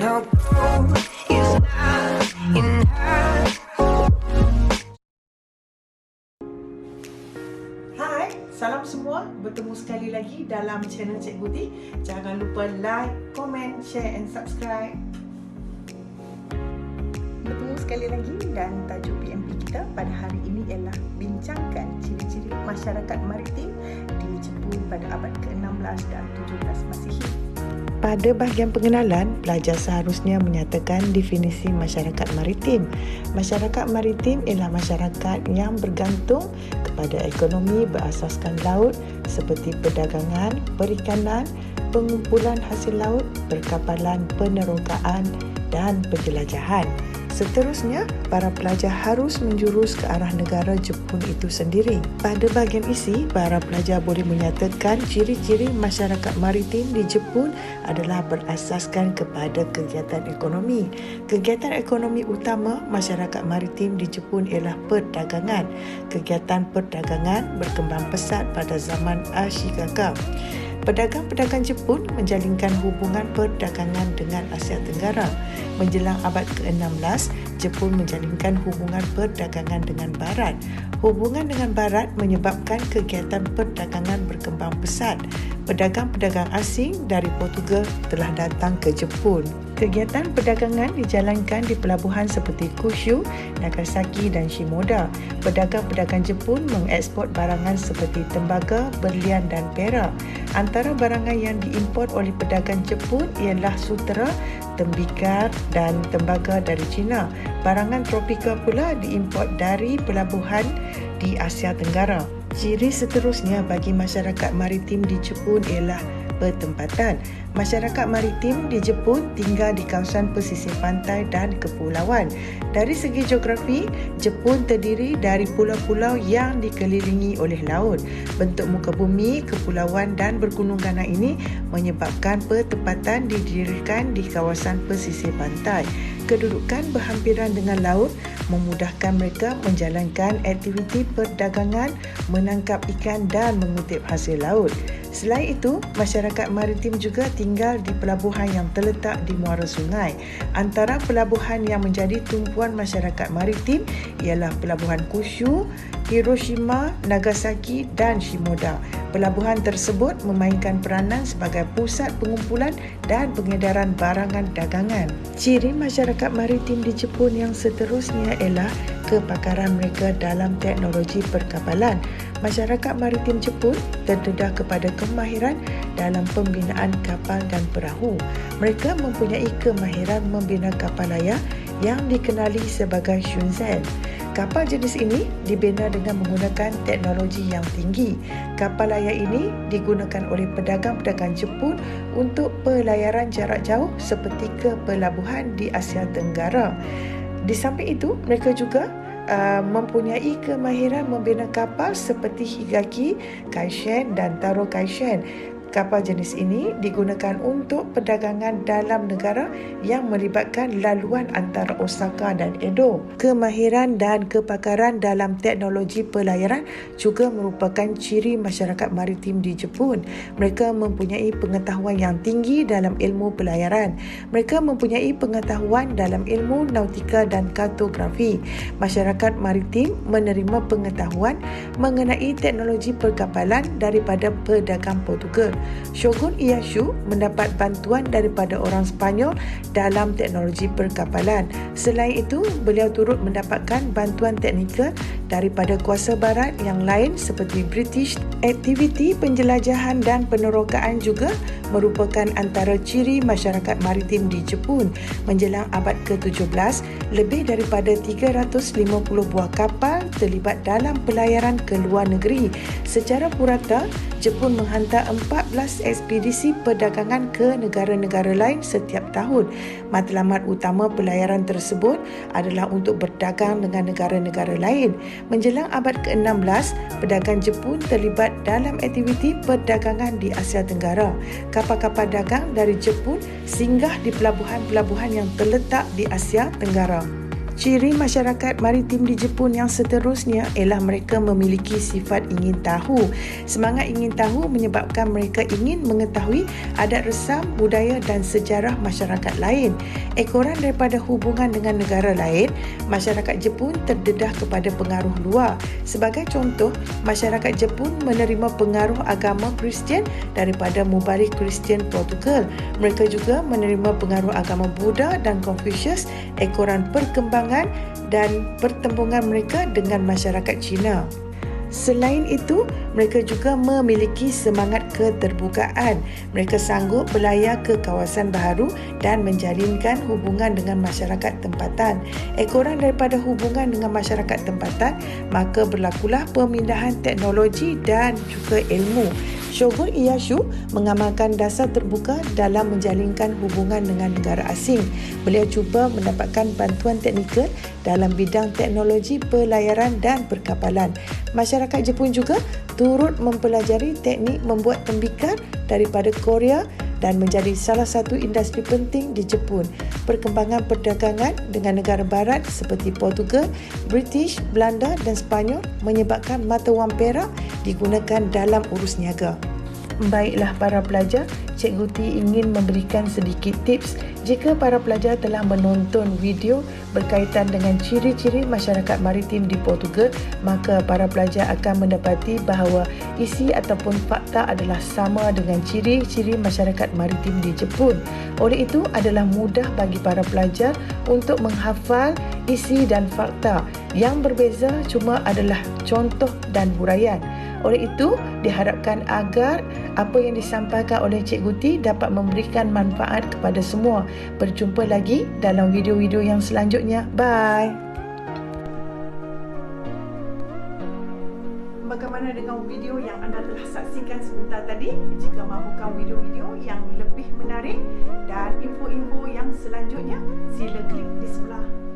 no gold is not enough. Hai, salam semua. Bertemu sekali lagi dalam channel Cikgu T. Jangan lupa like, comment, share and subscribe. Bertemu sekali lagi dan tajuk PMP kita pada hari ini ialah bincangkan ciri-ciri masyarakat maritim di Jepun pada abad ke-16 dan 17 Masihi. Pada bahagian pengenalan, pelajar seharusnya menyatakan definisi masyarakat maritim. Masyarakat maritim ialah masyarakat yang bergantung kepada ekonomi berasaskan laut seperti perdagangan, perikanan, pengumpulan hasil laut, perkapalan, penerokaan dan penjelajahan. Seterusnya, para pelajar harus menjurus ke arah negara Jepun itu sendiri. Pada bahagian isi, para pelajar boleh menyatakan ciri-ciri masyarakat maritim di Jepun adalah berasaskan kepada kegiatan ekonomi. Kegiatan ekonomi utama masyarakat maritim di Jepun ialah perdagangan. Kegiatan perdagangan berkembang pesat pada zaman Ashikaga. Pedagang-pedagang Jepun menjalinkan hubungan perdagangan dengan Asia Tenggara. Menjelang abad ke-16, Jepun menjalinkan hubungan perdagangan dengan Barat. Hubungan dengan Barat menyebabkan kegiatan perdagangan berkembang pesat. Pedagang-pedagang asing dari Portugal telah datang ke Jepun. Kegiatan perdagangan dijalankan di pelabuhan seperti Kyushu, Nagasaki dan Shimoda. Pedagang-pedagang Jepun mengeksport barangan seperti tembaga, berlian dan perak. Antara barangan yang diimport oleh pedagang Jepun ialah sutera, tembikar dan tembaga dari China. Barangan tropika pula diimport dari pelabuhan di Asia Tenggara. Ciri seterusnya bagi masyarakat maritim di Jepun ialah bertempatan. Masyarakat maritim di Jepun tinggal di kawasan pesisir pantai dan kepulauan. Dari segi geografi, Jepun terdiri dari pulau-pulau yang dikelilingi oleh laut. Bentuk muka bumi, kepulauan dan bergunung ganang ini menyebabkan pertempatan didirikan di kawasan pesisir pantai. Kedudukan berhampiran dengan laut memudahkan mereka menjalankan aktiviti perdagangan, menangkap ikan dan mengutip hasil laut. Selain itu, masyarakat maritim juga tinggal di pelabuhan yang terletak di muara sungai. Antara pelabuhan yang menjadi tumpuan masyarakat maritim ialah pelabuhan Kyushu, Hiroshima, Nagasaki dan Shimoda. Pelabuhan tersebut memainkan peranan sebagai pusat pengumpulan dan pengedaran barangan dagangan. Ciri masyarakat maritim di Jepun yang seterusnya ialah kepakaran mereka dalam teknologi perkapalan. Masyarakat maritim Jepun terdedah kepada kemahiran dalam pembinaan kapal dan perahu. Mereka mempunyai kemahiran membina kapal layar yang dikenali sebagai shunzen. Kapal jenis ini dibina dengan menggunakan teknologi yang tinggi. Kapal layar ini digunakan oleh pedagang-pedagang Jepun untuk pelayaran jarak jauh seperti ke pelabuhan di Asia Tenggara. Di samping itu, mereka juga mempunyai kemahiran membina kapal seperti Higaki, Kaishen dan Taro Kaishen. Kapal jenis ini digunakan untuk perdagangan dalam negara yang melibatkan laluan antara Osaka dan Edo. Kemahiran dan kepakaran dalam teknologi pelayaran juga merupakan ciri masyarakat maritim di Jepun. Mereka mempunyai pengetahuan yang tinggi dalam ilmu pelayaran. Mereka mempunyai pengetahuan dalam ilmu nautika dan kartografi. Masyarakat maritim menerima pengetahuan mengenai teknologi perkapalan daripada pedagang Portugal. Shogun Ieyasu mendapat bantuan daripada orang Sepanyol dalam teknologi perkapalan. Selain itu, beliau turut mendapatkan bantuan teknikal daripada kuasa barat yang lain seperti British. Aktiviti penjelajahan dan penerokaan juga merupakan antara ciri masyarakat maritim di Jepun. Menjelang abad ke-17, lebih daripada 350 buah kapal terlibat dalam pelayaran ke luar negeri. Secara purata, Jepun menghantar 14 ekspedisi perdagangan ke negara-negara lain setiap tahun. Matlamat utama pelayaran tersebut adalah untuk berdagang dengan negara-negara lain. Menjelang abad ke-16, pedagang Jepun terlibat dalam aktiviti perdagangan di Asia Tenggara. Kapal-kapal dagang dari Jepun singgah di pelabuhan-pelabuhan yang terletak di Asia Tenggara. Ciri masyarakat maritim di Jepun yang seterusnya ialah mereka memiliki sifat ingin tahu. Semangat ingin tahu menyebabkan mereka ingin mengetahui adat resam, budaya dan sejarah masyarakat lain. Ekoran daripada hubungan dengan negara lain, masyarakat Jepun terdedah kepada pengaruh luar. Sebagai contoh, masyarakat Jepun menerima pengaruh agama Kristian daripada mubarik Kristian Portugal. Mereka juga menerima pengaruh agama Buddha dan Confucius, ekoran perkembangan dan pertembungan mereka dengan masyarakat Cina. Selain itu, mereka juga memiliki semangat keterbukaan. Mereka sanggup berlayar ke kawasan baharu dan menjalinkan hubungan dengan masyarakat tempatan. Ekoran daripada hubungan dengan masyarakat tempatan, maka berlakulah pemindahan teknologi dan juga ilmu. Shogun Ieyasu mengamalkan dasar terbuka dalam menjalinkan hubungan dengan negara asing. Beliau cuba mendapatkan bantuan teknikal dalam bidang teknologi pelayaran dan perkapalan. Masyarakat Jepun juga turut mempelajari teknik membuat tembikar daripada Korea dan menjadi salah satu industri penting di Jepun. Perkembangan perdagangan dengan negara barat seperti Portugal, British, Belanda dan Sepanyol menyebabkan mata wang perak digunakan dalam urus niaga. Baiklah para pelajar, Cikgu T ingin memberikan sedikit tips. Jika para pelajar telah menonton video berkaitan dengan ciri-ciri masyarakat maritim di Portugal, maka para pelajar akan mendapati bahawa isi ataupun fakta adalah sama dengan ciri-ciri masyarakat maritim di Jepun. Oleh itu, adalah mudah bagi para pelajar untuk menghafal isi dan fakta. Yang berbeza cuma adalah contoh dan huraian. Oleh itu, diharapkan agar apa yang disampaikan oleh Cikgu T dapat memberikan manfaat kepada semua. Berjumpa lagi dalam video-video yang selanjutnya. Bye! Bagaimana dengan video yang anda telah saksikan sebentar tadi? Jika mahukan video-video yang lebih menarik dan info-info yang selanjutnya, sila klik di sebelah